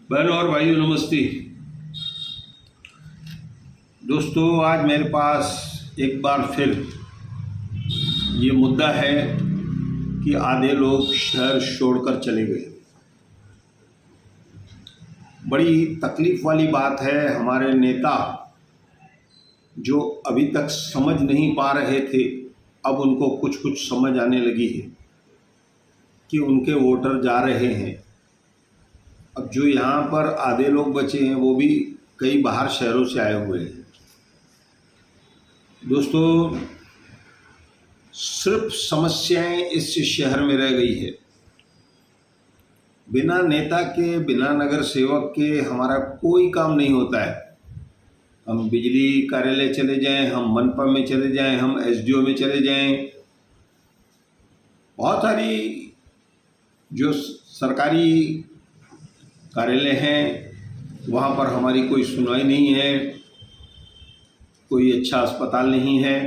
बहनों और भाइयों नमस्ते। दोस्तों, आज मेरे पास एक बार फिर ये मुद्दा है कि आधे लोग शहर छोड़कर चले गए। बड़ी तकलीफ वाली बात है। हमारे नेता जो अभी तक समझ नहीं पा रहे थे, अब उनको कुछ कुछ समझ आने लगी है कि उनके वोटर जा रहे हैं। अब जो यहाँ पर आधे लोग बचे हैं वो भी कई बाहर शहरों से आए हुए हैं। दोस्तों, सिर्फ समस्याएं इस शहर में रह गई है। बिना नेता के, बिना नगर सेवक के हमारा कोई काम नहीं होता है। हम बिजली कार्यालय चले जाएं, हम मनपा में चले जाएं, हम एसडीओ में चले जाएं, बहुत सारी जो सरकारी कार्यालय हैं वहाँ पर हमारी कोई सुनवाई नहीं है, कोई अच्छा अस्पताल नहीं है।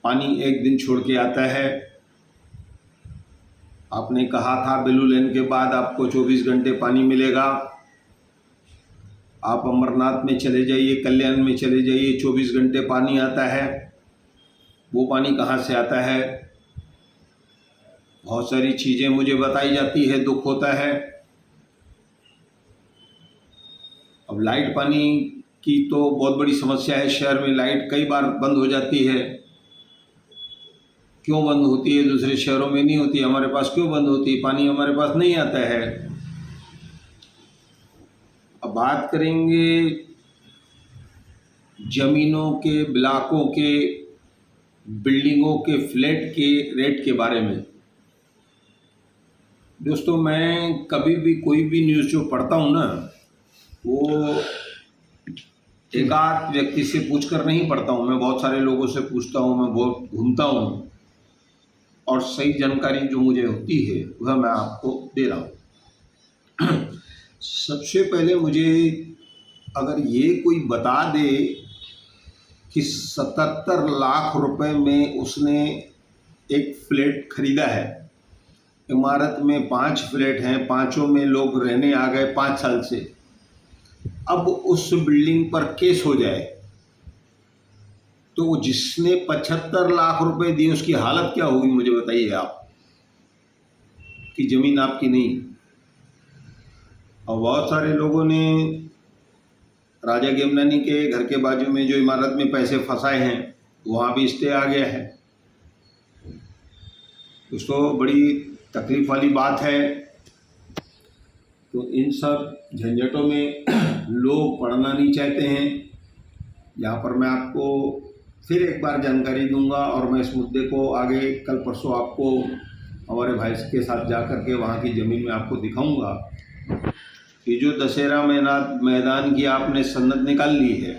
पानी एक दिन छोड़ के आता है। आपने कहा था ब्लू लेन के बाद आपको 24 घंटे पानी मिलेगा। आप अमरनाथ में चले जाइए, कल्याण में चले जाइए, 24 घंटे पानी आता है। वो पानी कहाँ से आता है? बहुत सारी चीज़ें मुझे बताई जाती है, दुख होता है। अब लाइट पानी की तो बहुत बड़ी समस्या है। शहर में लाइट कई बार बंद हो जाती है। क्यों बंद होती है? दूसरे शहरों में नहीं होती, हमारे पास क्यों बंद होती है? पानी हमारे पास नहीं आता है। अब बात करेंगे ज़मीनों के, ब्लॉकों के, बिल्डिंगों के, फ्लैट के रेट के बारे में। दोस्तों, मैं कभी भी कोई भी न्यूज़ जो पढ़ता हूँ ना, वो एक आध व्यक्ति से पूछकर नहीं पढ़ता हूँ। मैं बहुत सारे लोगों से पूछता हूँ, मैं बहुत घूमता हूँ और सही जानकारी जो मुझे होती है वह मैं आपको दे रहा हूँ। सबसे पहले मुझे अगर ये कोई बता दे कि 77 लाख रुपए में उसने एक फ्लैट खरीदा है, इमारत में 5 फ्लैट हैं, पांचों में लोग रहने आ गए 5 साल से, अब उस बिल्डिंग पर केस हो जाए तो जिसने 75 लाख रुपए दिए उसकी हालत क्या होगी? मुझे बताइए आप, कि ज़मीन आपकी नहीं। और बहुत सारे लोगों ने राजा गेमनानी के घर के बाजू में जो इमारत में पैसे फंसाए हैं वहाँ भी स्टे आ गया है। उसको बड़ी तकलीफ वाली बात है। तो इन सब झंझटों में लोग पढ़ना नहीं चाहते हैं। यहाँ पर मैं आपको फिर एक बार जानकारी दूंगा और मैं इस मुद्दे को आगे कल परसों आपको हमारे भाई के साथ जा कर के वहाँ की ज़मीन में आपको दिखाऊंगा कि जो दशहरा मैदान की आपने सन्नत निकाल ली है,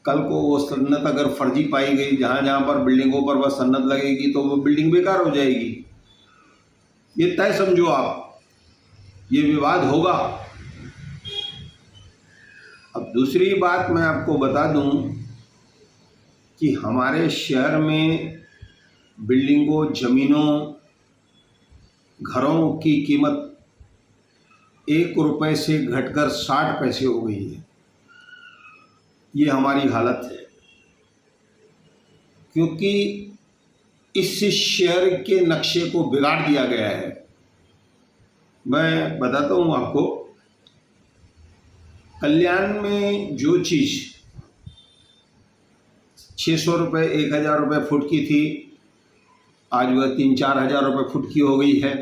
कल को वो सन्नत अगर फर्जी पाई गई, जहाँ जहाँ पर बिल्डिंगों पर वह सन्नत लगेगी तो वो बिल्डिंग बेकार हो जाएगी। ये तय समझो आप, ये विवाद होगा। अब दूसरी बात मैं आपको बता दूं कि हमारे शहर में बिल्डिंगों, ज़मीनों, घरों की कीमत 1 रुपए से घटकर 60 पैसे हो गई है। ये हमारी हालत है, क्योंकि इस शहर के नक्शे को बिगाड़ दिया गया है। मैं बताता हूँ आपको, कल्याण में जो चीज़ 600 रुपये, 1000 रुपये फुट की थी, आज वह 3-4 हज़ार रुपये फुट की हो गई है।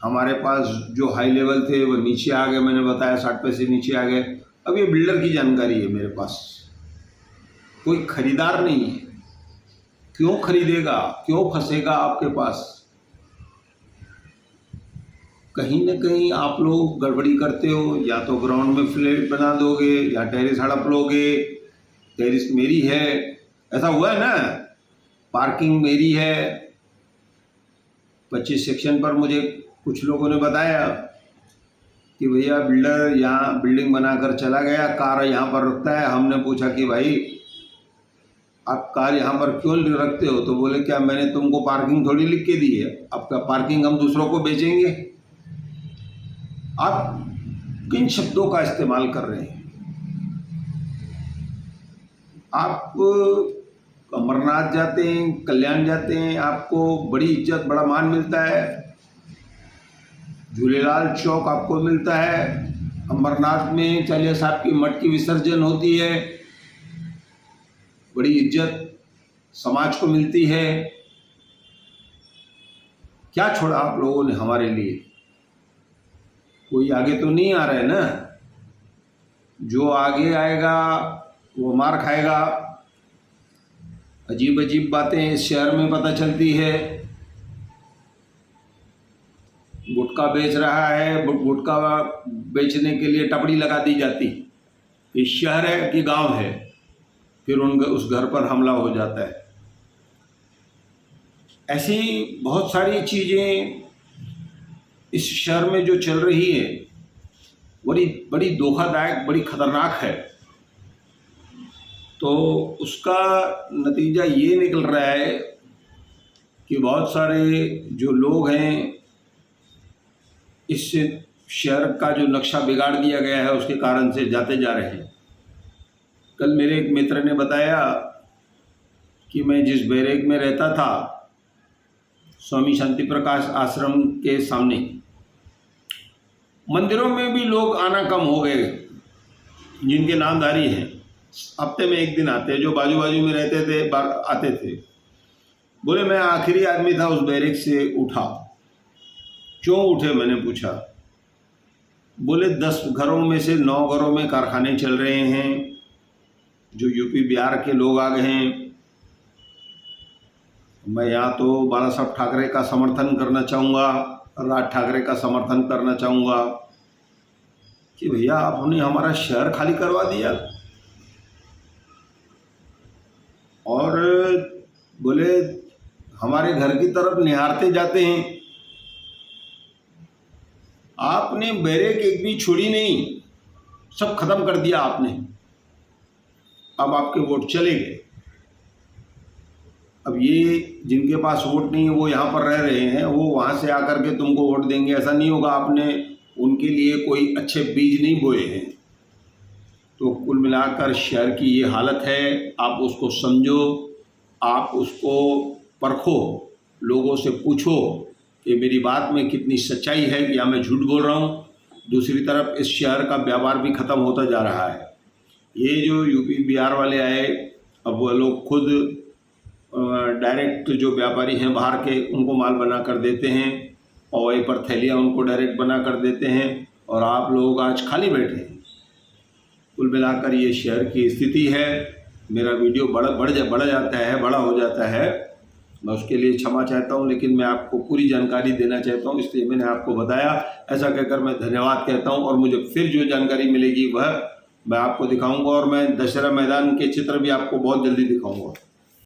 हमारे पास जो हाई लेवल थे वो नीचे आ गए, मैंने बताया 60 पैसे नीचे आ गए। अब ये बिल्डर की जानकारी है मेरे पास, कोई खरीदार नहीं है। क्यों खरीदेगा? क्यों फंसेगा आपके पास? कहीं न कहीं आप लोग गड़बड़ी करते हो। या तो ग्राउंड में फ्लैट बना दोगे या टेरेस हड़प लोगे। टेरेस मेरी है, ऐसा हुआ है ना, पार्किंग मेरी है। 25 सेक्शन पर मुझे कुछ लोगों ने बताया कि भैया बिल्डर यहाँ बिल्डिंग बनाकर चला गया, कार यहाँ पर रखता है। हमने पूछा कि भाई आप कार यहाँ पर क्यों रखते हो? तो बोले क्या मैंने तुमको पार्किंग थोड़ी लिख के दी है, आपका पार्किंग हम दूसरों को बेचेंगे? आप किन शब्दों का इस्तेमाल कर रहे हैं? आप अमरनाथ जाते हैं, कल्याण जाते हैं, आपको बड़ी इज्जत बड़ा मान मिलता है, झूलेलाल चौक आपको मिलता है, अमरनाथ में चालिया साहब की मठ की विसर्जन होती है, बड़ी इज्जत समाज को मिलती है। क्या छोड़ा आप लोगों ने हमारे लिए? कोई आगे तो नहीं आ रहा है ना। जो आगे आएगा वो मार खाएगा। अजीब अजीब बातें इस शहर में पता चलती है। गुटखा बेच रहा है, गुटखा बेचने के लिए टपड़ी लगा दी जाती। ये शहर है कि गांव है? फिर उस घर पर हमला हो जाता है। ऐसी बहुत सारी चीज़ें इस शहर में जो चल रही है बड़ी बड़ी धोखादायक, बड़ी खतरनाक है। तो उसका नतीजा ये निकल रहा है कि बहुत सारे जो लोग हैं, इस शहर का जो नक्शा बिगाड़ दिया गया है उसके कारण से जाते जा रहे हैं। कल मेरे एक मित्र ने बताया कि मैं जिस बैरेक में रहता था, स्वामी शांति प्रकाश आश्रम के सामने, मंदिरों में भी लोग आना कम हो गए जिनके नामधारी हैं। हफ्ते में एक दिन आते, जो बाजू बाजू में रहते थे आते थे। बोले मैं आखिरी आदमी था उस बैरेक से उठा। क्यों उठे मैंने पूछा। बोले 10 घरों में से 9 घरों में कारखाने चल रहे हैं, जो यूपी बिहार के लोग आ गए हैं। मैं यहाँ तो बाला साहब ठाकरे का समर्थन करना चाहूँगा, राज ठाकरे का समर्थन करना चाहूँगा कि भैया आपने हमारा शहर खाली करवा दिया। और बोले हमारे घर की तरफ निहारते जाते हैं। आपने बैरेक एक भी छोड़ी नहीं, सब खत्म कर दिया आपने। अब आपके वोट चले गए। अब ये जिनके पास वोट नहीं है वो यहाँ पर रह रहे हैं, वो वहाँ से आकर के तुमको वोट देंगे, ऐसा नहीं होगा। आपने उनके लिए कोई अच्छे बीज नहीं बोए हैं। तो कुल मिलाकर शहर की ये हालत है। आप उसको समझो, आप उसको परखो, लोगों से पूछो कि मेरी बात में कितनी सच्चाई है या मैं झूठ बोल रहा हूँ। दूसरी तरफ इस शहर का व्यापार भी ख़त्म होता जा रहा है। ये जो यूपी बिहार वाले आए, अब वो लोग खुद डायरेक्ट जो व्यापारी हैं बाहर के, उनको माल बना कर देते हैं और वहीं पर थैलियाँ उनको डायरेक्ट बना कर देते हैं और आप लोग आज खाली बैठे हैं। कुल मिलाकर ये शहर की स्थिति है। मेरा वीडियो बड़ा हो जाता है, मैं उसके लिए क्षमा चाहता हूं, लेकिन मैं आपको पूरी जानकारी देना चाहता हूं, इसलिए मैंने आपको बताया। ऐसा कहकर मैं धन्यवाद कहता हूं और मुझे फिर जो जानकारी मिलेगी वह मैं आपको दिखाऊंगा और मैं दशहरा मैदान के चित्र भी आपको बहुत जल्दी दिखाऊंगा।